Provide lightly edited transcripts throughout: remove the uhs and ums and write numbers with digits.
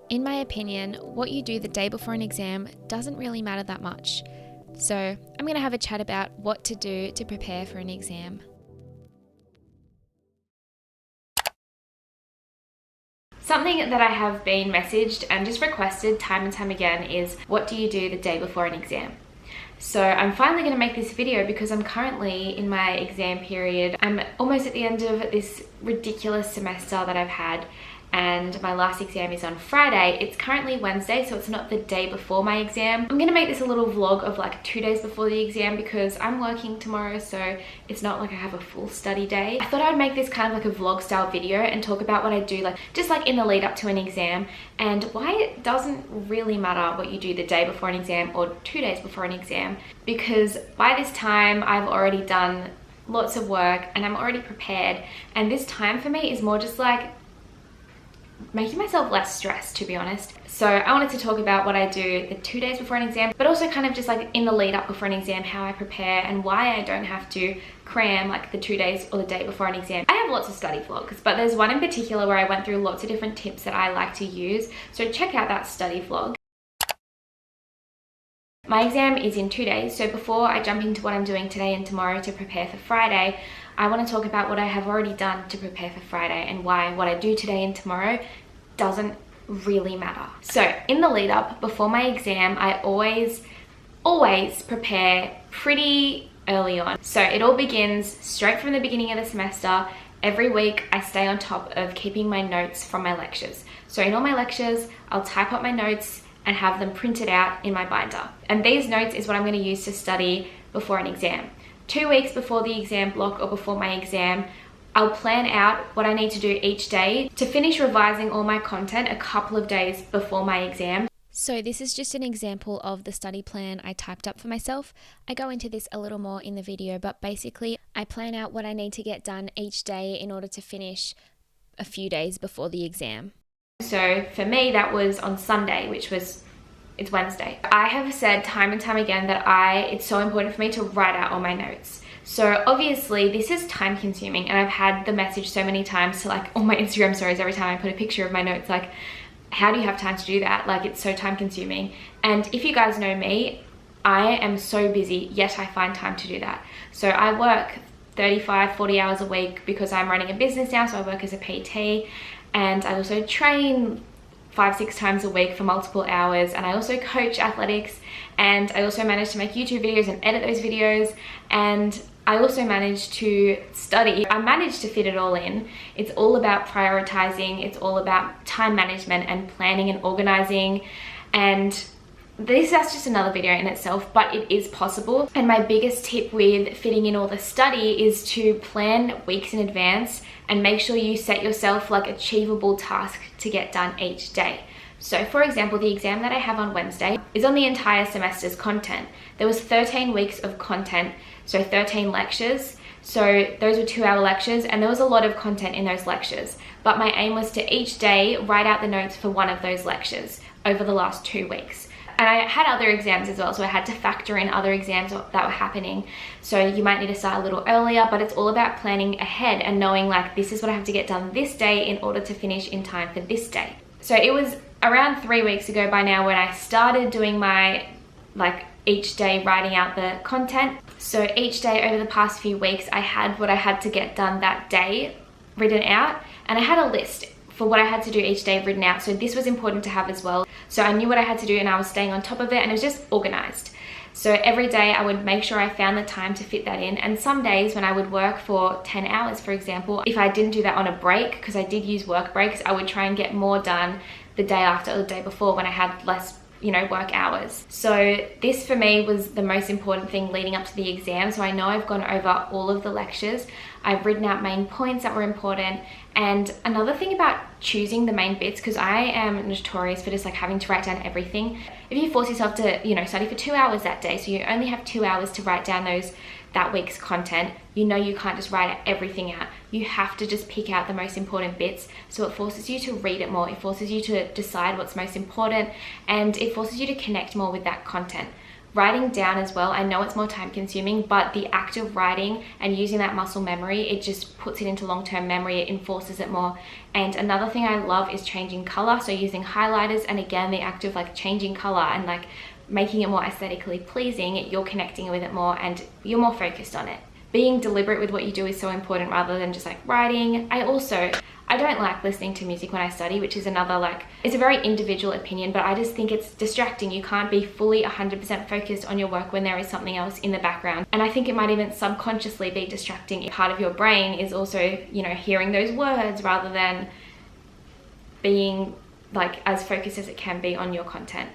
In my opinion, what you do the day before an exam doesn't really matter that much. So I'm going to have a chat about what to do to prepare for an exam. Something that I have been messaged and just requested time and time again is, what do you do the day before an exam? So I'm finally going to make this video because I'm currently in my exam period. I'm almost at the end of this ridiculous semester that I've had, and my last exam is on Friday. It's currently Wednesday, so it's not the day before my exam. I'm gonna make this a little vlog of like 2 days before the exam because I'm working tomorrow, so it's not like I have a full study day. I thought I'd make this kind of like a vlog style video and talk about what I do just like in the lead up to an exam, and why it doesn't really matter what you do the day before an exam or 2 days before an exam, because by this time I've already done lots of work and I'm already prepared, and this time for me is more just like making myself less stressed, to be honest. So I wanted to talk about what I do the 2 days before an exam, but also kind of just like in the lead up before an exam, how I prepare and why I don't have to cram like the 2 days or the day before an exam. I have lots of study vlogs, but there's one in particular where I went through lots of different tips that I like to use. So check out that study vlog. My exam is in 2 days, so before I jump into what I'm doing today and tomorrow to prepare for Friday, I want to talk about what I have already done to prepare for Friday and why what I do today and tomorrow doesn't really matter. So in the lead up before my exam, I always prepare pretty early on. So it all begins straight from the beginning of the semester. Every week I stay on top of keeping my notes from my lectures. So in all my lectures, I'll type up my notes and have them printed out in my binder. And these notes is what I'm going to use to study before an exam. 2 weeks before the exam block or before my exam, I'll plan out what I need to do each day to finish revising all my content a couple of days before my exam. So this is just an example of the study plan I typed up for myself. I go into this a little more in the video, but basically I plan out what I need to get done each day in order to finish a few days before the exam. So for me, that was on Sunday, it's Wednesday. I have said time and time again that it's so important for me to write out all my notes. So obviously this is time consuming, and I've had the message so many times to like all my Instagram stories every time I put a picture of my notes, like, how do you have time to do that? Like, it's so time consuming. And if you guys know me, I am so busy, yet I find time to do that. So I work 35, 40 hours a week because I'm running a business now, so I work as a PT, and I also train 5-6 times a week for multiple hours, and I also coach athletics, and I also manage to make YouTube videos and edit those videos, and I also manage to study. I managed to fit it all in. It's all about prioritizing, it's all about time management and planning and organizing, and that's just another video in itself, but it is possible. And my biggest tip with fitting in all the study is to plan weeks in advance and make sure you set yourself like achievable tasks to get done each day. So for example, the exam that I have on Wednesday is on the entire semester's content. There was 13 weeks of content, so 13 lectures. So those were 2-hour lectures, and there was a lot of content in those lectures. But my aim was to each day write out the notes for one of those lectures over the last 2 weeks. And I had other exams as well, so I had to factor in other exams that were happening. So you might need to start a little earlier, but it's all about planning ahead and knowing like, this is what I have to get done this day in order to finish in time for this day. So it was around 3 weeks ago by now when I started doing my each day writing out the content. So each day over the past few weeks, I had what I had to get done that day written out, and I had a list for what I had to do each day written out. So this was important to have as well. So I knew what I had to do and I was staying on top of it, and it was just organized. So every day I would make sure I found the time to fit that in. And some days when I would work for 10 hours, for example, if I didn't do that on a break, because I did use work breaks, I would try and get more done the day after or the day before when I had less work hours. So this for me was the most important thing leading up to the exam. So I know I've gone over all of the lectures. I've written out main points that were important. And another thing about choosing the main bits, because I am notorious for just like having to write down everything. If you force yourself to, study for 2 hours that day, so you only have 2 hours to write down that week's content, you can't just write everything out. You have to just pick out the most important bits. So it forces you to read it more. It forces you to decide what's most important, and it forces you to connect more with that content. Writing down as well, I know it's more time consuming, but the act of writing and using that muscle memory, it just puts it into long-term memory, it enforces it more. And another thing I love is changing color, so using highlighters, and again, the act of like changing color and like making it more aesthetically pleasing, you're connecting with it more and you're more focused on it. Being deliberate with what you do is so important rather than just like writing. I don't like listening to music when I study, which is another, like, it's a very individual opinion, but I just think it's distracting. You can't be fully 100% focused on your work when there is something else in the background. And I think it might even subconsciously be distracting. Part of your brain is also, you know, hearing those words rather than being like as focused as it can be on your content.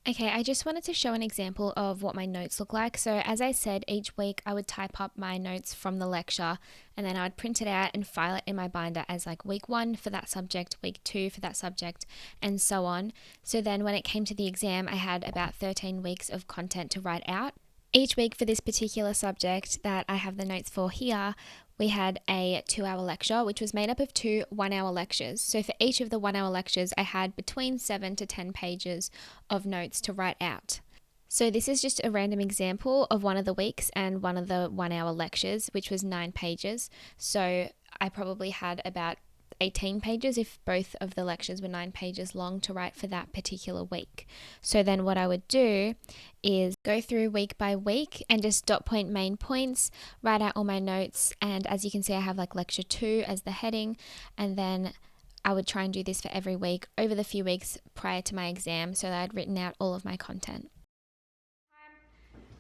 Okay, I just wanted to show an example of what my notes look like. So as I said, each week I would type up my notes from the lecture and then I would print it out and file it in my binder as like week 1 for that subject, week 2 for that subject, and so on. So then when it came to the exam, I had about 13 weeks of content to write out. Each week for this particular subject that I have the notes for here, we had a 2-hour lecture, which was made up of 2 1-hour lectures. So for each of the 1-hour lectures, I had between 7 to 10 pages of notes to write out. So this is just a random example of one of the weeks and one of the 1-hour lectures, which was 9 pages. So I probably had about 18 pages if both of the lectures were 9 pages long to write for that particular week. So then what I would do is go through week by week and just dot point main points, write out all my notes, and as you can see I have like lecture 2 as the heading, and then I would try and do this for every week over the few weeks prior to my exam so that I'd written out all of my content.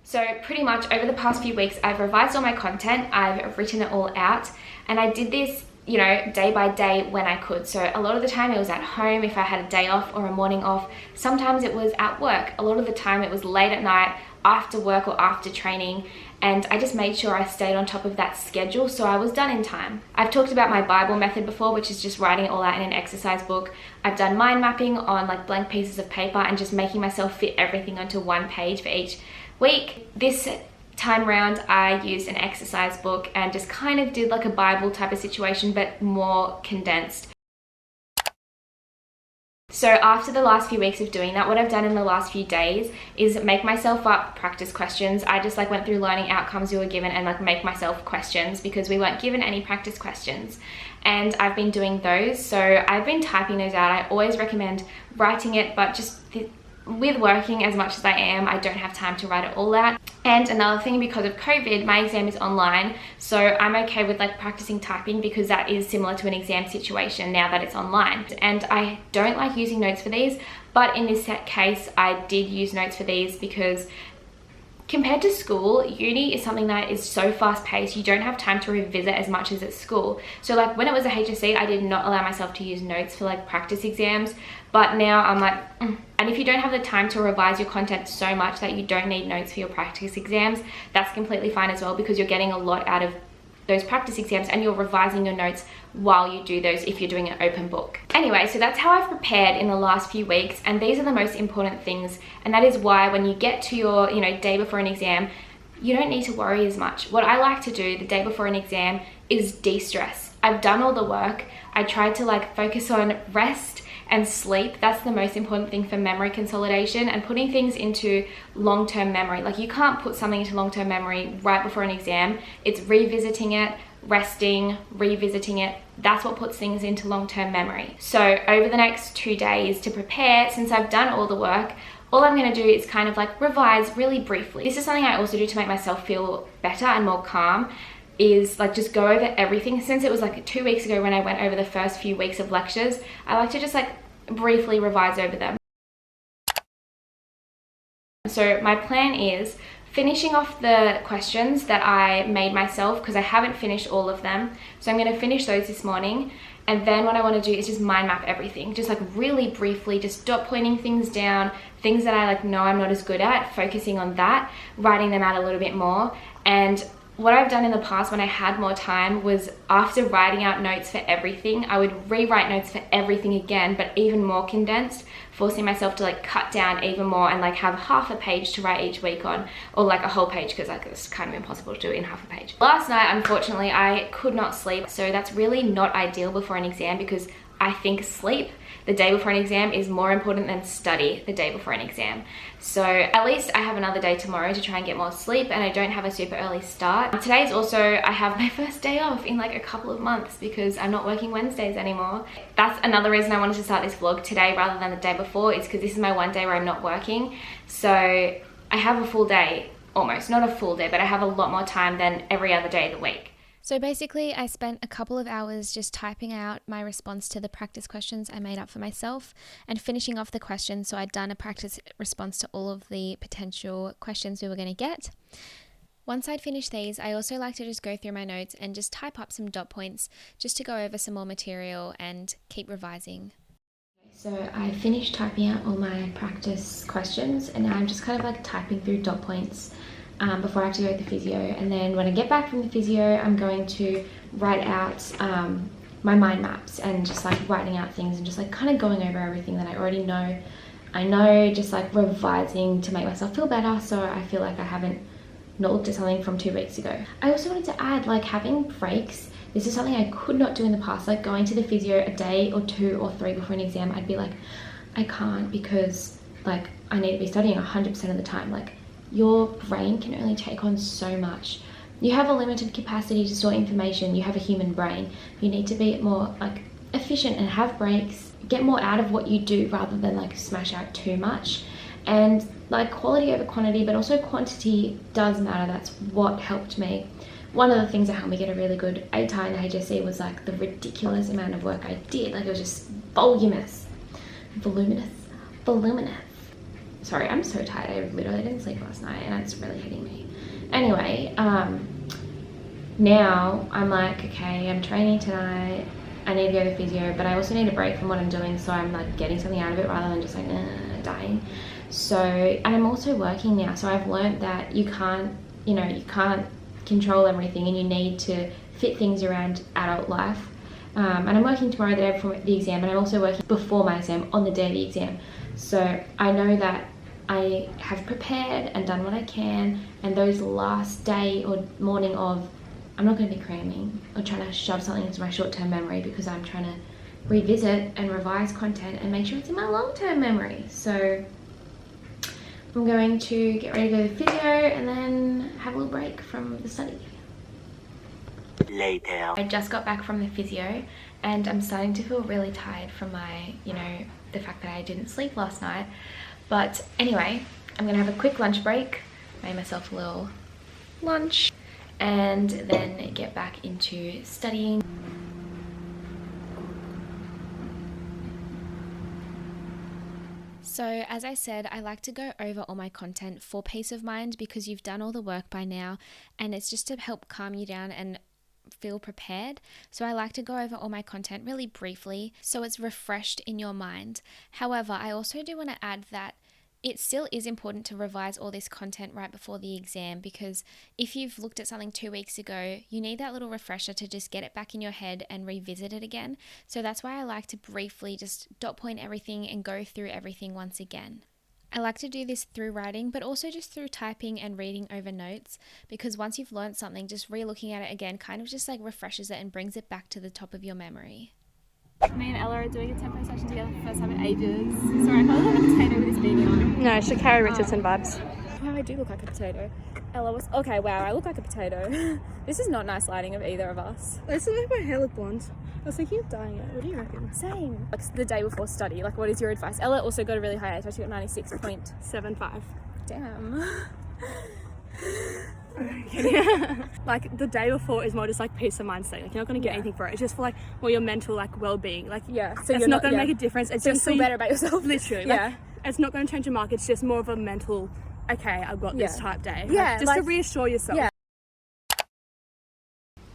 So pretty much over the past few weeks, I've revised all my content, I've written it all out, and I did this, you know, day by day when I could. So a lot of the time it was at home if I had a day off or a morning off. Sometimes it was at work. A lot of the time it was late at night, after work or after training, and I just made sure I stayed on top of that schedule so I was done in time. I've talked about my Bible method before, which is just writing it all out in an exercise book. I've done mind mapping on like blank pieces of paper and just making myself fit everything onto one page for each week. This time round I used an exercise book and just kind of did like a Bible type of situation but more condensed. So after the last few weeks of doing that, what I've done in the last few days is make myself up practice questions. I just like went through learning outcomes we were given and like make myself questions because we weren't given any practice questions. And I've been doing those. So I've been typing those out. I always recommend writing it, but just with working as much as I am, I don't have time to write it all out. And another thing, because of COVID, my exam is online, so I'm okay with like practicing typing because that is similar to an exam situation now that it's online. And I don't like using notes for these, but in this case, I did use notes for these because compared to school, uni is something that is so fast paced, you don't have time to revisit as much as at school. So like when it was a HSC, I did not allow myself to use notes for like practice exams, but now I'm like, And if you don't have the time to revise your content so much that you don't need notes for your practice exams, that's completely fine as well because you're getting a lot out of those practice exams and you're revising your notes while you do those if you're doing an open book. Anyway, so that's how I've prepared in the last few weeks, and these are the most important things, and that is why when you get to your day before an exam, you don't need to worry as much. What I like to do the day before an exam is de-stress. I've done all the work. I try to like focus on rest and sleep. That's the most important thing for memory consolidation and putting things into long-term memory. Like you can't put something into long-term memory right before an exam. It's revisiting it, resting, revisiting it. That's what puts things into long-term memory. So over the next 2 days to prepare, since I've done all the work, all I'm gonna do is kind of like revise really briefly. This is something I also do to make myself feel better and more calm, is like just go over everything. Since it was like 2 weeks ago when I went over the first few weeks of lectures, I like to just like briefly revise over them. So my plan is finishing off the questions that I made myself because I haven't finished all of them. So I'm going to finish those this morning, and then what I want to do is just mind map everything, just like really briefly, just dot pointing things down, things that I like know I'm not as good at, focusing on that, writing them out a little bit more. And what I've done in the past when I had more time was after writing out notes for everything, I would rewrite notes for everything again, but even more condensed, forcing myself to like cut down even more and like have half a page to write each week on, or like a whole page, because like it's kind of impossible to do it in half a page. Last night, unfortunately, I could not sleep, so that's really not ideal before an exam because I think sleep, the day before an exam is more important than study the day before an exam. So at least I have another day tomorrow to try and get more sleep, and I don't have a super early start. Today is also, I have my first day off in like a couple of months because I'm not working Wednesdays anymore. That's another reason I wanted to start this vlog today rather than the day before, is because this is my one day where I'm not working. So I have a full day, almost, not a full day, but I have a lot more time than every other day of the week. So basically, I spent a couple of hours just typing out my response to the practice questions I made up for myself and finishing off the questions. So I'd done a practice response to all of the potential questions we were going to get. Once I'd finished these, I also like to just go through my notes and just type up some dot points just to go over some more material and keep revising. So I finished typing out all my practice questions, and now I'm just kind of like typing through dot points before I have to go to the physio. And then when I get back from the physio, I'm going to write out my mind maps and just like writing out things and just like kind of going over everything that I already know. I know, just like revising to make myself feel better, so I feel like I haven't not looked at something from 2 weeks ago. I also wanted to add, like, having breaks. This is something I could not do in the past, like going to the physio a day or 2 or 3 before an exam. I'd be like, I can't, because like I need to be studying 100% of the time. Like, your brain can only take on so much. You have a limited capacity to store information. You have a human brain. You need to be more like efficient and have breaks, get more out of what you do rather than like smash out too much. And like quality over quantity, but also quantity does matter. That's what helped me. One of the things that helped me get a really good ATAR in the HSC was like the ridiculous amount of work I did. Like, it was just voluminous. Sorry, I'm so tired. I literally didn't sleep last night and it's really hitting me. Anyway, now I'm like, okay, I'm training tonight. I need to go to physio, but I also need a break from what I'm doing, so I'm like getting something out of it rather than just like dying. So, and I'm also working now, so I've learned that you can't control everything, and you need to fit things around adult life. And I'm working tomorrow, the day before the exam, and I'm also working before my exam on the day of the exam. So I know that I have prepared and done what I can, and those last day or morning of, I'm not going to be cramming or trying to shove something into my short-term memory, because I'm trying to revisit and revise content and make sure it's in my long-term memory. So I'm going to get ready to go to the physio and then have a little break from the study. Later. I just got back from the physio and I'm starting to feel really tired from my, the fact that I didn't sleep last night. But anyway, I'm gonna have a quick lunch break, made myself a little lunch, and then get back into studying. So as I said, I like to go over all my content for peace of mind, because you've done all the work by now and it's just to help calm you down and feel prepared. So I like to go over all my content really briefly so it's refreshed in your mind. However, I also do want to add that it still is important to revise all this content right before the exam, because if you've looked at something 2 weeks ago, you need that little refresher to just get it back in your head and revisit it again. So that's why I like to briefly just dot point everything and go through everything once again. I like to do this through writing, but also just through typing and reading over notes, because once you've learned something, just re-looking at it again kind of just like refreshes it and brings it back to the top of your memory. Me and Ella are doing a tempo session together for the first time in ages. Sorry, I probably look like a potato with this beanie on. No, Shakari Richardson vibes. Oh, I do look like a potato. Ella was... Okay, wow, I look like a potato. This is not nice lighting of either of us. This is like my hair look blonde. I was thinking of dyeing it. What do you reckon? Same. Like the day before study, like what is your advice? Ella also got a really high ATAR. She got 96.75. Damn. Yeah. Like the day before is more just like peace of mind state. Like you're not going to get anything for it. It's just for like more your mental like well-being. Like So it's not going to make a difference. It's so just you feel better about yourself. Literally. Like, it's not going to change your mark. It's just more of a mental, okay, I've got this type day. Yeah. Like, just to reassure yourself. Yeah.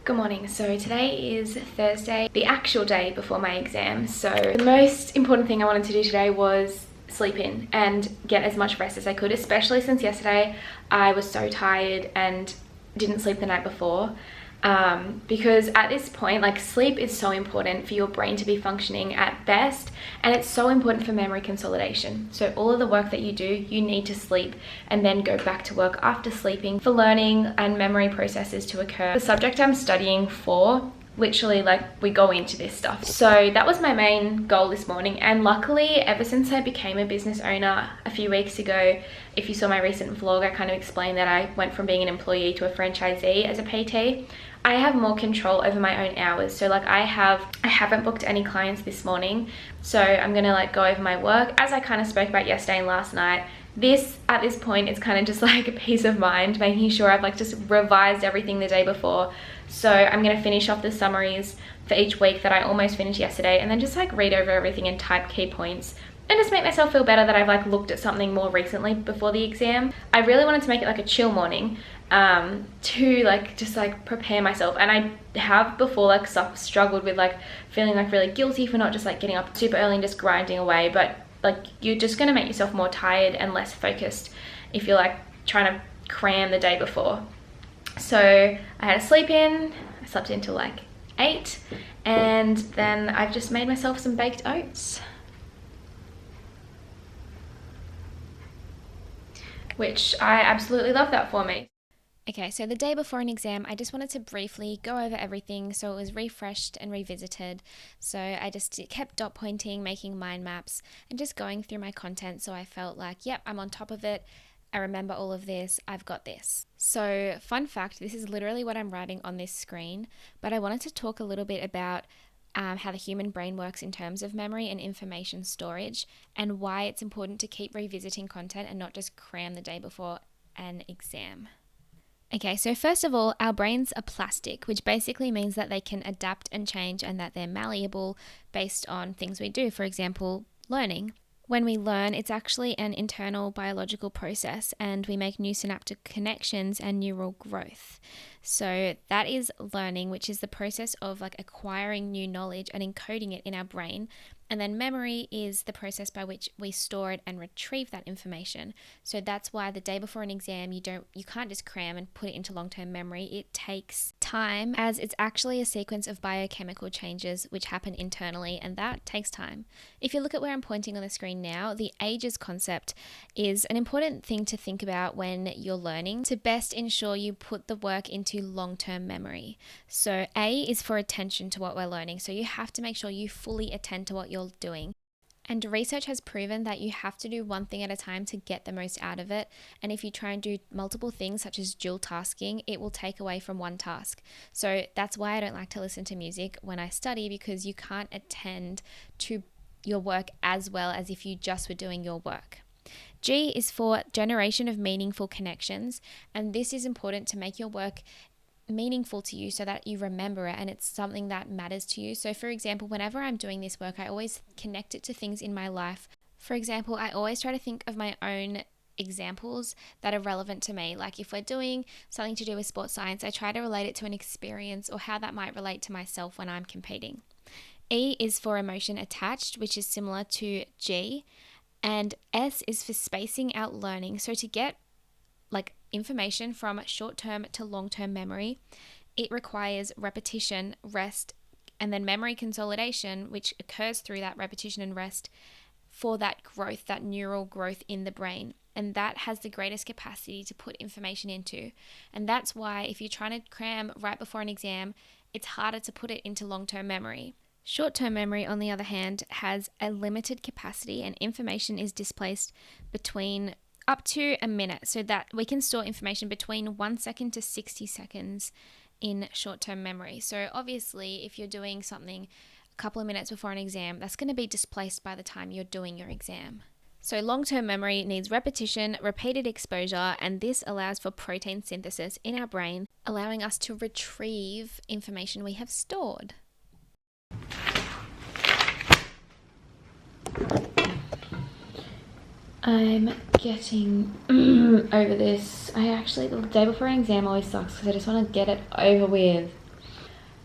Good morning. So today is Thursday, the actual day before my exam. So the most important thing I wanted to do today was sleep in and get as much rest as I could, especially since yesterday I was so tired and didn't sleep the night before. Because at this point, like, sleep is so important for your brain to be functioning at best, and it's so important for memory consolidation. So all of the work that you do, you need to sleep and then go back to work after sleeping for learning and memory processes to occur. The subject I'm studying for literally like we go into this stuff. So that was my main goal this morning, and luckily ever since I became a business owner a few weeks ago, if you saw my recent vlog, I kind of explained that I went from being an employee to a franchisee as a PT. I have more control over my own hours. So like I haven't booked any clients this morning, so I'm gonna like go over my work as I kind of spoke about yesterday and last night. At this point, it's kind of just like a peace of mind, making sure I've like just revised everything the day before. So I'm gonna finish off the summaries for each week that I almost finished yesterday, and then just like read over everything and type key points, and just make myself feel better that I've like looked at something more recently before the exam. I really wanted to make it like a chill morning, to like just like prepare myself. And I have before like struggled with like feeling like really guilty for not just like getting up super early and just grinding away, but like you're just gonna make yourself more tired and less focused if you're like trying to cram the day before. So I had a sleep in, I slept in till like 8, and then I've just made myself some baked oats, which I absolutely love that for me. Okay, so the day before an exam, I just wanted to briefly go over everything so it was refreshed and revisited. So I just kept dot pointing, making mind maps, and just going through my content so I felt like, yep, I'm on top of it. I remember all of this, I've got this. So fun fact, this is literally what I'm writing on this screen, but I wanted to talk a little bit about how the human brain works in terms of memory and information storage, and why it's important to keep revisiting content and not just cram the day before an exam. Okay, so first of all, our brains are plastic, which basically means that they can adapt and change and that they're malleable based on things we do. For example, learning. When we learn, it's actually an internal biological process, and we make new synaptic connections and neural growth. So that is learning, which is the process of like acquiring new knowledge and encoding it in our brain. And then memory is the process by which we store it and retrieve that information. So that's why the day before an exam, you can't just cram and put it into long-term memory. It takes time, as it's actually a sequence of biochemical changes which happen internally, and that takes time. If you look at where I'm pointing on the screen now, the ages concept is an important thing to think about when you're learning to best ensure you put the work into long-term memory. So A is for attention to what we're learning. So you have to make sure you fully attend to what you're doing. And research has proven that you have to do one thing at a time to get the most out of it. And if you try and do multiple things, such as dual tasking, it will take away from one task. So that's why I don't like to listen to music when I study, because you can't attend to your work as well as if you just were doing your work. G is for generation of meaningful connections. And this is important to make your work meaningful to you so that you remember it and it's something that matters to you. So for example, whenever I'm doing this work, I always connect it to things in my life. For example, I always try to think of my own examples that are relevant to me. Like if we're doing something to do with sports science, I try to relate it to an experience or how that might relate to myself when I'm competing. E is for emotion attached, which is similar to G. And S is for spacing out learning. So to get like information from short-term to long-term memory, it requires repetition, rest, and then memory consolidation, which occurs through that repetition and rest for that growth, that neural growth in the brain. And that has the greatest capacity to put information into. And that's why if you're trying to cram right before an exam, it's harder to put it into long-term memory. Short-term memory, on the other hand, has a limited capacity, and information is displaced between up to a minute, so that we can store information between 1 second to 60 seconds in short-term memory. So obviously, if you're doing something a couple of minutes before an exam, that's going to be displaced by the time you're doing your exam. So long-term memory needs repetition, repeated exposure, and this allows for protein synthesis in our brain, allowing us to retrieve information we have stored. I'm getting over this. The day before an exam always sucks because I just want to get it over with.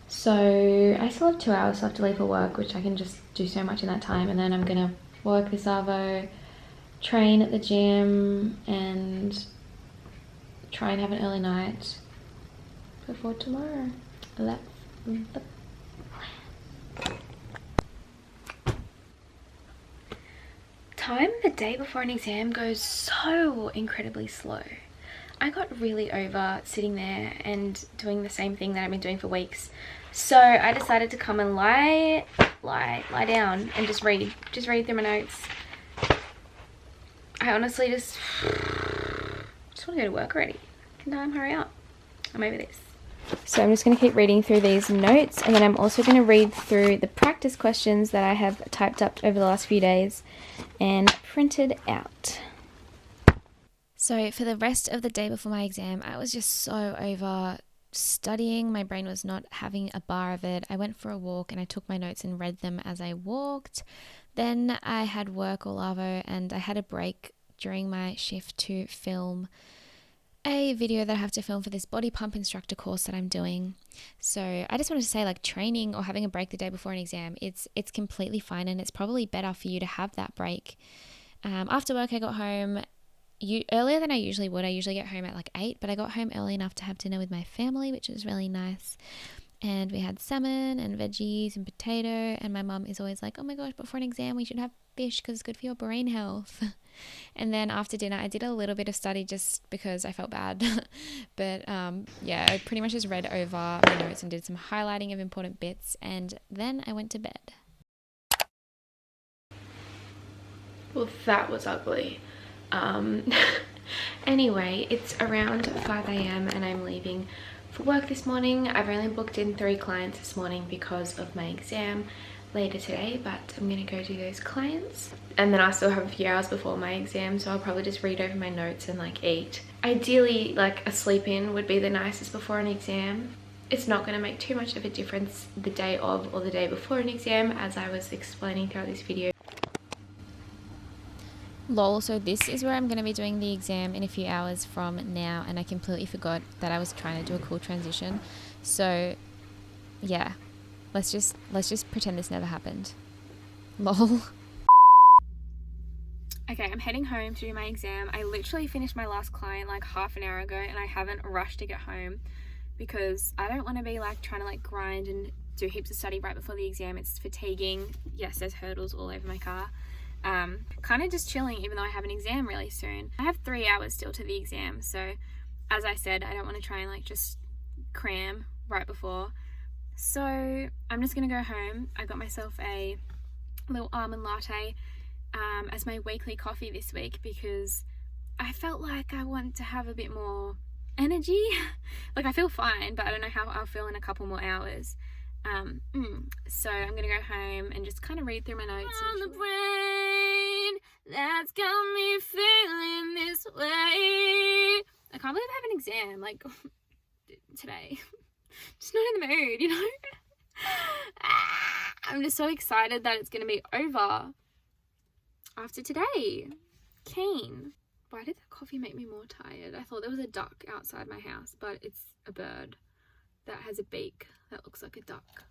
So I still have 2 hours left to leave for work, which I can just do so much in that time. And then I'm going to work this Arvo, train at the gym, and try and have an early night before tomorrow. That's the plan. Time the day before an exam goes so incredibly slow. I got really over sitting there and doing the same thing that I've been doing for weeks, So I decided to come and lie down and just read through my notes. I honestly just want to go to work already. Can time hurry up? I'm over this. So I'm just going to keep reading through these notes, and then I'm also going to read through the practice questions that I have typed up over the last few days and printed out. So for the rest of the day before my exam, I was just so over studying. My brain was not having a bar of it. I went for a walk and I took my notes and read them as I walked. Then I had work all over, and I had a break during my shift to film a video that I have to film for this body pump instructor course that I'm doing. So I just wanted to say, like, training or having a break the day before an exam, it's completely fine, and it's probably better for you to have that break. After work, I got home earlier than I usually would. I usually get home at like 8, but I got home early enough to have dinner with my family, which was really nice. And we had salmon and veggies and potato, and my mum is always like, oh my gosh, before an exam we should have fish because it's good for your brain health. And then after dinner I did a little bit of study just because I felt bad. But yeah, I pretty much just read over my notes and did some highlighting of important bits, and then I went to bed. Well, that was ugly. Anyway, it's around 5 a.m. and I'm leaving for work this morning. I've only booked in 3 clients this morning because of my exam later today, but I'm gonna go do those clients. And then I still have a few hours before my exam, so I'll probably just read over my notes and like eat. Ideally, like a sleep in would be the nicest before an exam. It's not going to make too much of a difference the day of or the day before an exam, as I was explaining throughout this video. Lol, so this is where I'm going to be doing the exam in a few hours from now, and I completely forgot that I was trying to do a cool transition. So yeah, let's just pretend this never happened. Lol. Okay, I'm heading home to do my exam. I literally finished my last client like half an hour ago, and I haven't rushed to get home because I don't want to be like trying to like grind and do heaps of study right before the exam. It's fatiguing. Yes, there's hurdles all over my car. Kind of just chilling, even though I have an exam really soon. I have 3 hours still to the exam, so as I said, I don't want to try and like just cram right before. So I'm just gonna go home. I got myself a little almond latte as my weekly coffee this week because I felt like I want to have a bit more energy. Like, I feel fine, but I don't know how I'll feel in a couple more hours. So I'm gonna go home and just kind of read through my notes. On the brain that's got me feeling this way. I can't believe I have an exam like today. Just not in the mood, you know. I'm just so excited that it's gonna be over after today. Keen. Why did that coffee make me more tired? I thought there was a duck outside my house, but it's a bird that has a beak that looks like a duck.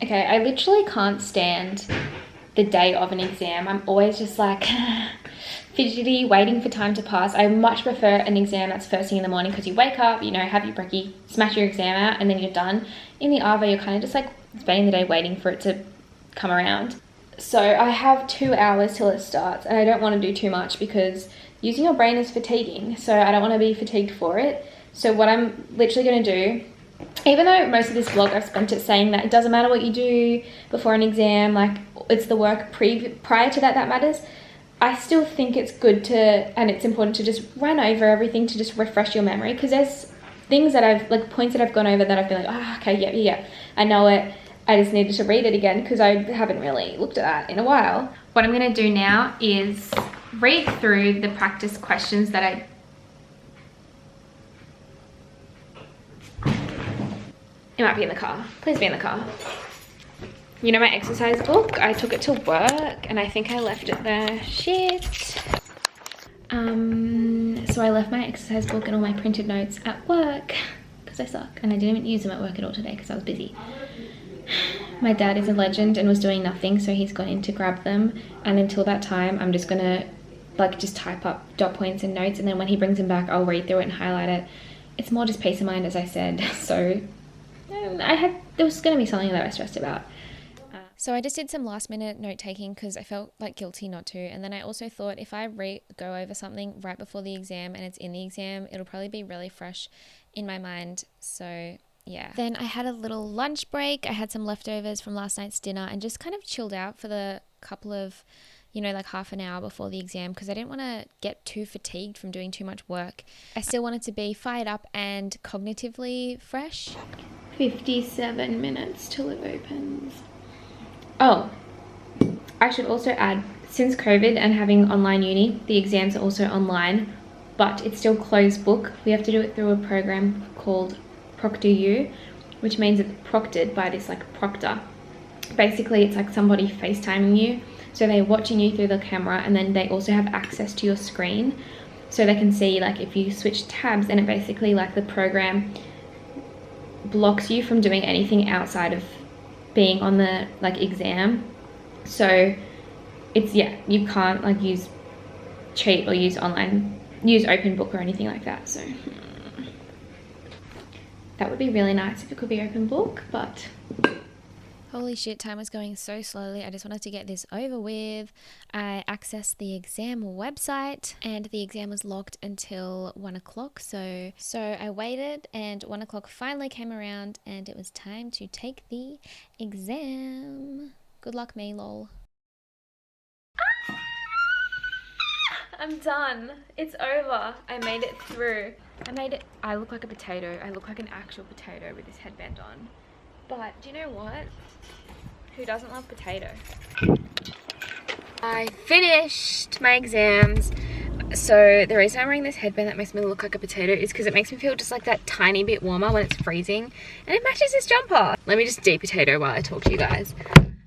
Okay, I literally can't stand the day of an exam. I'm always just like fidgety, waiting for time to pass. I much prefer an exam that's first thing in the morning because you wake up, you know, have your brekkie, smash your exam out, and then you're done. In the ARVA, you're kind of just like spending the day waiting for it to come around. So I have 2 hours till it starts, and I don't want to do too much because using your brain is fatiguing, so I don't want to be fatigued for it. So what I'm literally going to do, even though most of this vlog I've spent it saying that it doesn't matter what you do before an exam, like it's the work prior to that matters, I still think it's good to, and it's important to just run over everything to just refresh your memory, because there's things that I've, like points that I've gone over that I've been like, oh, okay, yeah, I know it. I just needed to read it again because I haven't really looked at that in a while. What I'm going to do now is read through the practice questions that It might be in the car. Please be in the car. You know my exercise book? I took it to work and I think I left it there. Shit. So I left my exercise book and all my printed notes at work because I suck. And I didn't even use them at work at all today because I was busy. My dad is a legend and was doing nothing, so he's gone in to grab them, and until that time I'm just gonna like just type up dot points and notes, and then when he brings them back I'll read through it and highlight it. It's more just peace of mind, as I said. So there was gonna be something that I was stressed about. So I just did some last minute note taking because I felt like guilty not to, and then I also thought if I go over something right before the exam and it's in the exam, it'll probably be really fresh in my mind. So yeah. Then I had a little lunch break. I had some leftovers from last night's dinner and just kind of chilled out for the couple of, like half an hour before the exam, because I didn't want to get too fatigued from doing too much work. I still wanted to be fired up and cognitively fresh. 57 minutes till it opens. Oh, I should also add, since COVID and having online uni, the exams are also online, but it's still closed book. We have to do it through a program called ProctorU, which means it's proctored by this like proctor. Basically, it's like somebody FaceTiming you. So they're watching you through the camera, and then they also have access to your screen. So they can see, like, if you switch tabs, and it basically, like, the program blocks you from doing anything outside of being on the, like, exam. So it's, yeah, you can't, like, use cheat or use open book or anything like that. So that would be really nice if it could be open book, but... Holy shit, time was going so slowly. I just wanted to get this over with. I accessed the exam website and the exam was locked until 1 o'clock. So I waited and 1 o'clock finally came around and it was time to take the exam. Good luck me, lol. I'm done. It's over. I made it through. I look like a potato. I look like an actual potato with this headband on. But do you know what? Who doesn't love potato? I finished my exams. So the reason I'm wearing this headband that makes me look like a potato is because it makes me feel just like that tiny bit warmer when it's freezing. And it matches this jumper. Let me just de-potato while I talk to you guys.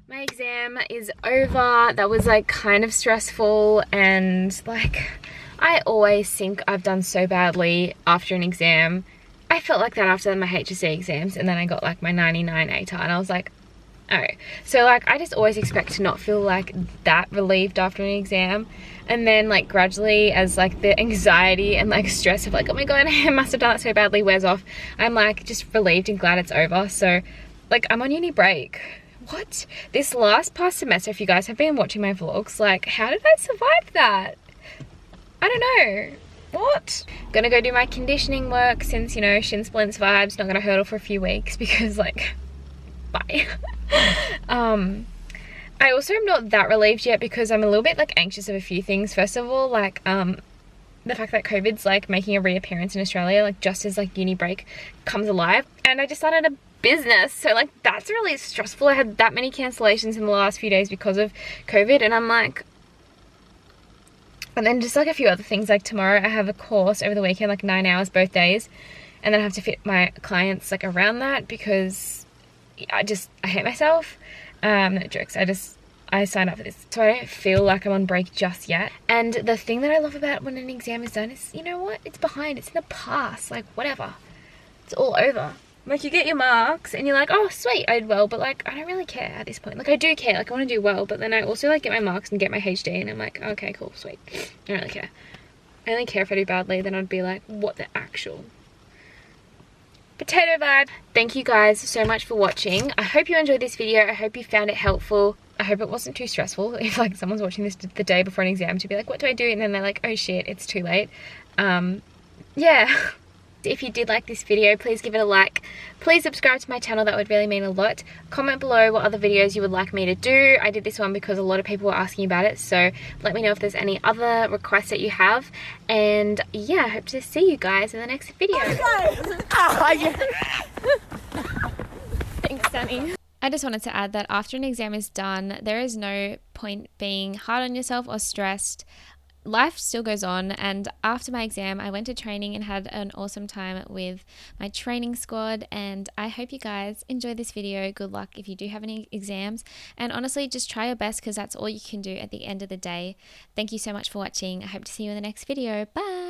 My exam is over. That was like kind of stressful, and like I always think I've done so badly after an exam. I felt like that after my HSC exams, and then I got like my 99 ATAR and I was like, oh. So like I just always expect to not feel like that relieved after an exam, and then like gradually as like the anxiety and like stress of like, oh my god, I must have done it so badly wears off, I'm like just relieved and glad it's over. So like I'm on uni break. What? This past semester, if you guys have been watching my vlogs, like how did I survive that? I don't know. What? Gonna go do my conditioning work since, you know, shin splints vibes, not gonna hurdle for a few weeks because like, bye. I also am not that relieved yet because I'm a little bit like anxious of a few things. First of all, like the fact that COVID's like making a reappearance in Australia, like just as like uni break comes alive, and I just started a business, so like that's really stressful. I had that many cancellations in the last few days because of COVID, and I'm like, and then just like a few other things, like tomorrow I have a course over the weekend, like 9 hours both days, and then I have to fit my clients like around that because I hate myself. No jokes, I signed up for this, so I don't feel like I'm on break just yet. And the thing that I love about when an exam is done is, you know what, it's behind, it's in the past, like whatever, it's all over. Like you get your marks and you're like, oh sweet, I did well, but like I don't really care at this point. Like I do care, like I want to do well, but then I also like get my marks and get my HD and I'm like, okay cool, sweet, I don't really care. I only care if I do badly, then I'd be like, what the actual potato vibe. Thank you guys so much for watching. I hope you enjoyed this video. I hope you found it helpful. I hope it wasn't too stressful if like someone's watching this the day before an exam to be like, what do I do? And then they're like, oh shit, it's too late. Yeah. If you did like this video, please give it a like. Please subscribe to my channel, that would really mean a lot. Comment below what other videos you would like me to do. I did this one because a lot of people were asking about it, so let me know if there's any other requests that you have. And yeah, I hope to see you guys in the next video. Thanks, Sunny. I just wanted to add that after an exam is done, there is no point being hard on yourself or stressed. Life still goes on, and after my exam I went to training and had an awesome time with my training squad, and I hope you guys enjoy this video. Good luck if you do have any exams, and honestly just try your best because that's all you can do at the end of the day. Thank you so much for watching. I hope to see you in the next video. Bye.